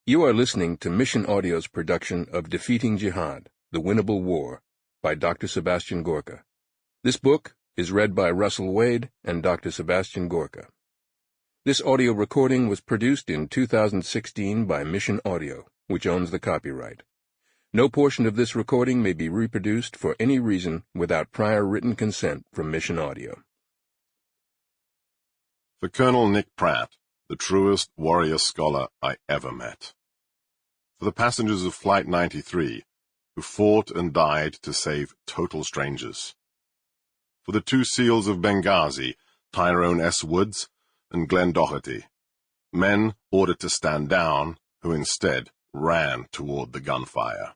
You are listening to Mission Audio's production of Defeating Jihad, The Winnable War, by Dr. Sebastian Gorka. This book is read by Russell Wade and Dr. Sebastian Gorka. This audio recording was produced in 2016 by Mission Audio, which owns the copyright. No portion of this recording may be reproduced for any reason without prior written consent from Mission Audio. For Colonel Nick Pratt, the truest warrior scholar I ever met. For the passengers of Flight 93, who fought and died to save total strangers. For the two SEALs of Benghazi, Tyrone S. Woods and Glenn Doherty, men ordered to stand down, who instead ran toward the gunfire.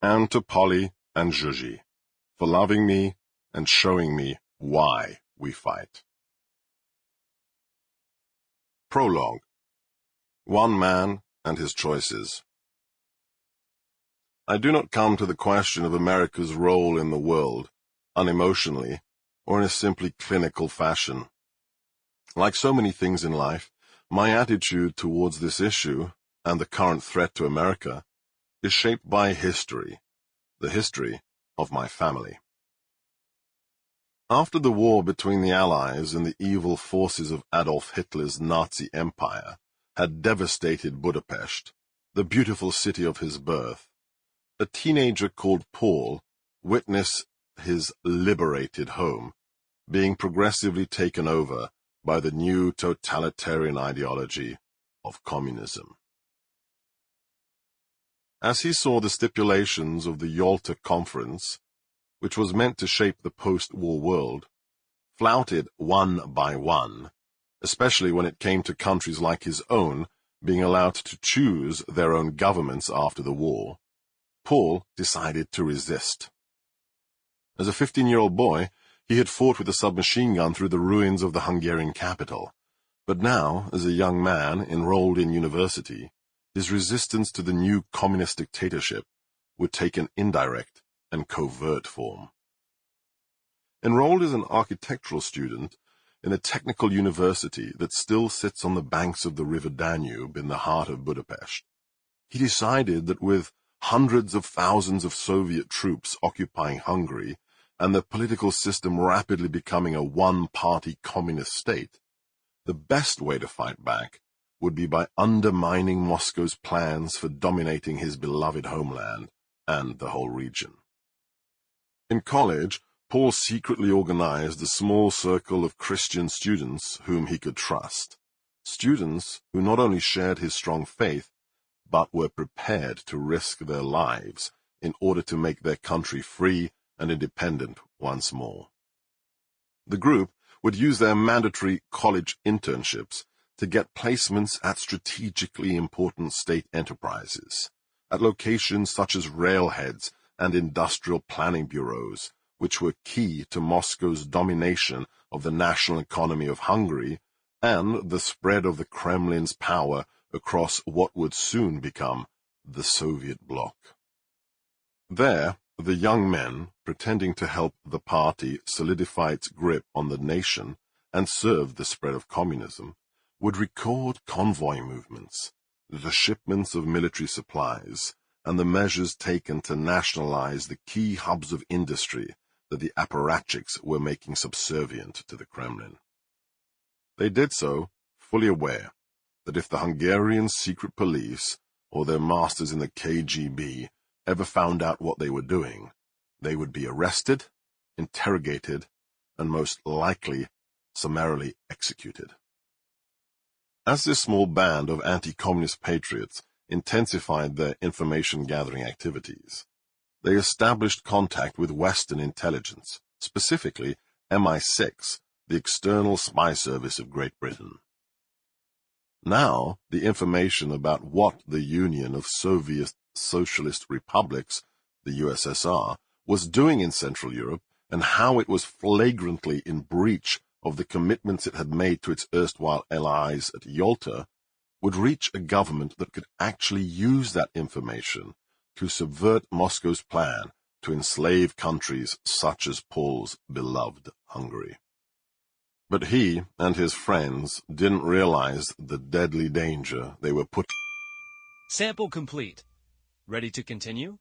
And to Polly and Juji, for loving me and showing me why we fight. Prologue. One man and his choices. I do not come to the question of America's role in the world unemotionally or in a simply clinical fashion. Like so many things in life, my attitude towards this issue and the current threat to America is shaped by history, the history of my family. After the war between the Allies and the evil forces of Adolf Hitler's Nazi Empire had devastated Budapest, the beautiful city of his birth, a teenager called Paul witnessed his liberated home being progressively taken over by the new totalitarian ideology of communism. As he saw the stipulations of the Yalta Conference, which was meant to shape the post-war world, flouted one by one, especially when it came to countries like his own being allowed to choose their own governments after the war, Paul decided to resist. As a 15-year-old boy, he had fought with a submachine gun through the ruins of the Hungarian capital, but now, as a young man enrolled in university, his resistance to the new communist dictatorship would take an indirect and covert form. Enrolled as an architectural student in a technical university that still sits on the banks of the river Danube in the heart of Budapest, he decided that with hundreds of thousands of Soviet troops occupying Hungary and the political system rapidly becoming a one-party communist state, the best way to fight back would be by undermining Moscow's plans for dominating his beloved homeland and the whole region. In college, Paul secretly organized a small circle of Christian students whom he could trust, students who not only shared his strong faith, but were prepared to risk their lives in order to make their country free and independent once more. The group would use their mandatory college internships to get placements at strategically important state enterprises, at locations such as railheads and industrial planning bureaus, which were key to Moscow's domination of the national economy of Hungary and the spread of the Kremlin's power across what would soon become the Soviet bloc. There, the young men, pretending to help the party solidify its grip on the nation and serve the spread of communism, would record convoy movements, the shipments of military supplies, and the measures taken to nationalize the key hubs of industry that the apparatchiks were making subservient to the Kremlin. They did so fully aware that if the Hungarian secret police or their masters in the KGB ever found out what they were doing, they would be arrested, interrogated, and most likely summarily executed. As this small band of anti-communist patriots intensified their information-gathering activities, they established contact with Western intelligence, specifically MI6, the external spy service of Great Britain. Now, the information about what the Union of Soviet Socialist Republics, the USSR, was doing in Central Europe and how it was flagrantly in breach of the commitments it had made to its erstwhile allies at Yalta, would reach a government that could actually use that information to subvert Moscow's plan to enslave countries such as Paul's beloved Hungary. But he and his friends didn't realize the deadly danger they were put Sample complete. Ready to continue?